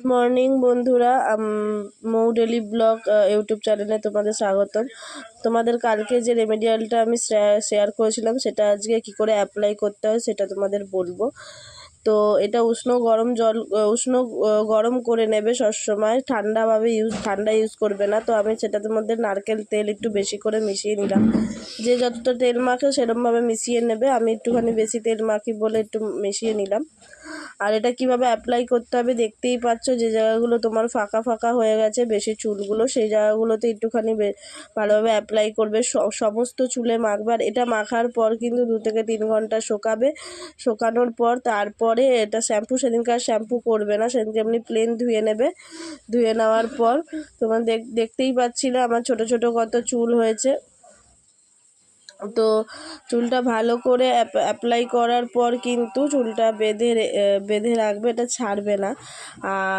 Morning বন্ধুরা, মৌ daily blog YouTube চ্যানেলে তোমাদের স্বাগতম। তোমাদের কালকে যে রেমেডিয়ালটা আমি শেয়ার করেছিলাম সেটা আজকে কি করে অ্যাপ্লাই করতে হয় সেটা তোমাদের বলবো। তো এটা উষ্ণ গরম করে নেবে সবসময়, ঠান্ডা ইউজ করবে না। তো আমি সেটার মধ্যে নারকেল তেল একটু বেশি করে মিশিয়ে নিলাম। যে যতটা তেল মাখে সেরকমভাবে মিশিয়ে নেবে। আমি একটুখানি বেশি তেল মাখি বলে একটু মিশিয়ে নিলাম। আর এটা কিভাবে অ্যাপ্লাই করতে হবে দেখতেই পাচ্ছ, যে জায়গাগুলো তোমার ফাঁকা ফাঁকা হয়ে গেছে বেশি চুলগুলো, সেই জায়গাগুলোতে একটুখানি ভালোভাবে অ্যাপ্লাই করবে। সমস্ত চুলে মাখবে। আর এটা মাখার পর কিন্তু 2 থেকে 3 ঘন্টা শোকানোর পর তারপরে এটা সেদিনকার শ্যাম্পু করবে না, সেদিনকে এমনি প্লেন ধুয়ে নেবে। ধুয়ে নেওয়ার পর তোমার দেখতেই পাচ্ছিলে আমার ছোট ছোট কত চুল হয়েছে। তো চুলটা ভালো করে অ্যাপ্লাই করার পর কিন্তু চুলটা বেঁধে রাখবে, এটা ছাড়বে না। আর